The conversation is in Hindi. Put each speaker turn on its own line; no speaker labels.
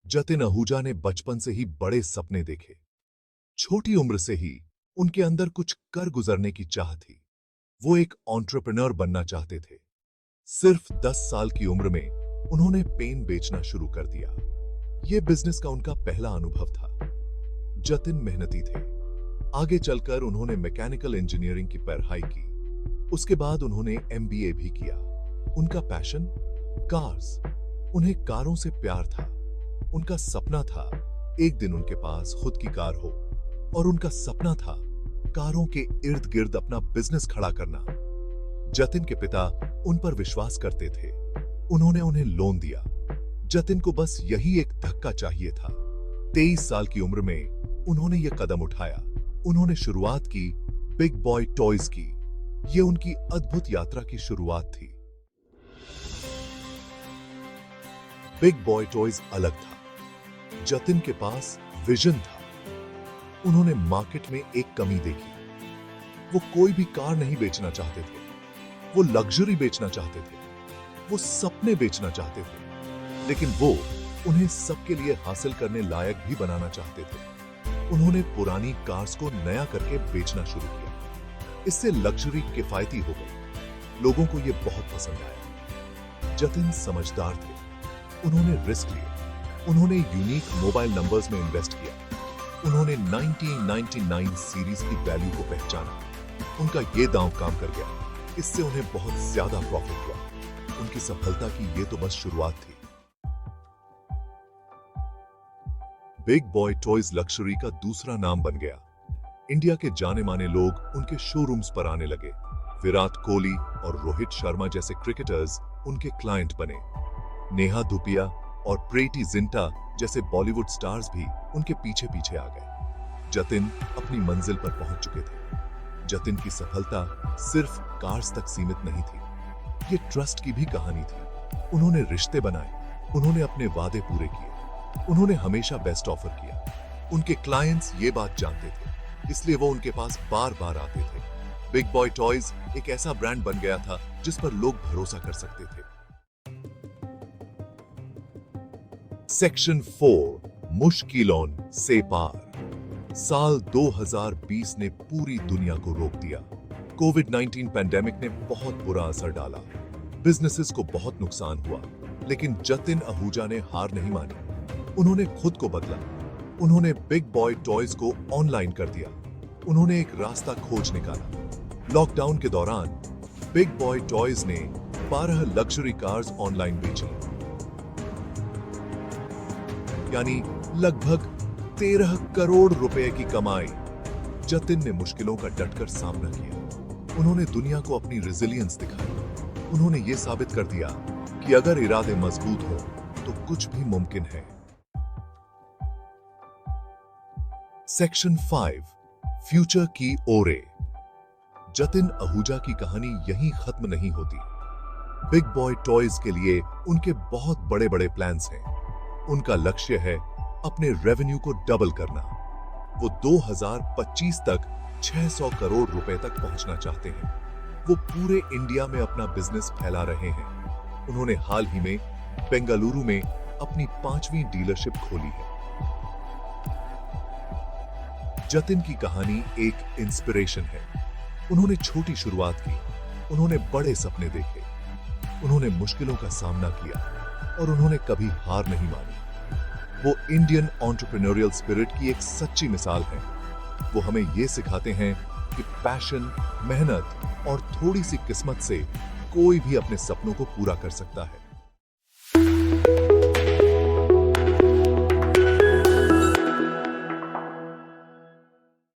जतिन आहूजा ने बचपन से ही बड़े सपने देखे। छोटी उम्र से ही उनके अंदर कुछ कर गुजरने की चाह थी। वो एक एंटरप्रेन्योर बनना चाहते थे। सिर्फ 10 साल की उम्र में उन्होंने पेन बेचना शुरू कर दिया। यह बिजनेस का उनका पहला अनुभव था। जतिन मेहनती थे। आगे चलकर उन्होंने मैकेनिकल इंजीनियरिंग की पढ़ाई की। उसके बाद उन्होंने एमबीए भी किया। उनका पैशन कार्स। उन्हें कारों से प्यार था। उनका सपना था एक दिन उनके पास खुद की कार हो, और उनका सपना था कारों के इर्द गिर्द अपना बिजनेस खड़ा करना। जतिन के पिता उन पर विश्वास करते थे। उन्होंने उन्हें लोन दिया। जतिन को बस यही एक धक्का चाहिए था। 23 साल की उम्र में उन्होंने यह कदम उठाया। उन्होंने शुरुआत की बिग बॉय टॉयज की। यह उनकी अद्भुत यात्रा की शुरुआत थी। बिग बॉय टॉयज अलग था। जतिन के पास विजन था। उन्होंने मार्केट में एक कमी देखी। वो कोई भी कार नहीं बेचना चाहते थे। वो लग्जरी बेचना चाहते थे। वो सपने बेचना चाहते थे। लेकिन वो उन्हें सबके लिए हासिल करने लायक भी बनाना चाहते थे। उन्होंने पुरानी कार्स को नया करके बेचना शुरू किया। इससे लग्जरी किफायती हो गई। लोगों को यह बहुत पसंद आया। जतिन समझदार थे। उन्होंने रिस्क लिया। उन्होंने यूनिक मोबाइल नंबर्स में इन्वेस्ट किया। उन्होंने 1999 सीरीज की वैल्यू को पहचाना। उनका यह दांव काम कर गया। इससे उन्हें बहुत ज्यादा प्रॉफिट हुआ। उनकी सफलता की यह तो बस शुरुआत थी। बिग बॉय टॉयज लग्जरी का दूसरा नाम बन गया। इंडिया के जाने माने लोग उनके शोरूम्स पर आने लगे। विराट कोहली और रोहित शर्मा जैसे क्रिकेटर्स उनके क्लाइंट बने। नेहा धूपिया और प्रीति जिंटा जैसे बॉलीवुड स्टार्स भी उनके पीछे पीछे आ गए। जतिन अपनी मंजिल पर पहुंच चुके थे। जतिन की सफलता सिर्फ कार्स तक सीमित नहीं थी। ये ट्रस्ट की भी कहानी थी। उन्होंने रिश्ते बनाए। उन्होंने अपने वादे पूरे किए। उन्होंने हमेशा बेस्ट ऑफर किया। उनके क्लाइंट्स ये बात जानते थे, इसलिए वो उनके पास बार बार आते थे। बिग बॉय टॉयज एक ऐसा ब्रांड बन गया था जिस पर लोग भरोसा कर सकते थे। सेक्शन 4 मुश्किलों से पार। साल 2020 ने पूरी दुनिया को रोक दिया। कोविड-19 पैंडेमिक ने बहुत बुरा असर डाला। बिजनेसेस को बहुत नुकसान हुआ, लेकिन जतिन आहूजा ने हार नहीं मानी। उन्होंने खुद को बदला। उन्होंने बिग बॉय टॉयज को ऑनलाइन कर दिया। उन्होंने एक रास्ता खोज निकाला। लॉकडाउन के दौरान बिग बॉय टॉयज ने 12 लग्जरी कार्स ऑनलाइन बेची, यानी लगभग 13 करोड़ रुपए की कमाई। जतिन ने मुश्किलों का डटकर सामना किया। उन्होंने दुनिया को अपनी रेजिलियंस दिखाई। उन्होंने यह साबित कर दिया कि अगर इरादे मजबूत हो तो कुछ भी मुमकिन है। सेक्शन 5 फ्यूचर की ओरे। जतिन आहूजा की कहानी यहीं खत्म नहीं होती। बिग बॉय टॉयज के लिए उनके बहुत बड़े बड़े प्लान्स हैं। उनका लक्ष्य है अपने रेवेन्यू को डबल करना। वो 2025 तक 600 करोड़ रुपए तक पहुंचना चाहते हैं। वो पूरे इंडिया में अपना बिजनेस फैला रहे हैं। उन्होंने हाल ही में बेंगलुरु में अपनी 5वीं डीलरशिप खोली है। जतिन की कहानी एक इंस्पिरेशन है। उन्होंने छोटी शुरुआत की। उन्होंने बड़े सपने देखे। उन्होंने मुश्किलों का सामना किया और उन्होंने कभी हार नहीं मानी। वो इंडियन एंटरप्रेन्योरियल स्पिरिट की एक सच्ची मिसाल है। वो हमें ये सिखाते हैं कि पैशन, मेहनत और थोड़ी सी किस्मत से कोई भी अपने सपनों को पूरा कर सकता है।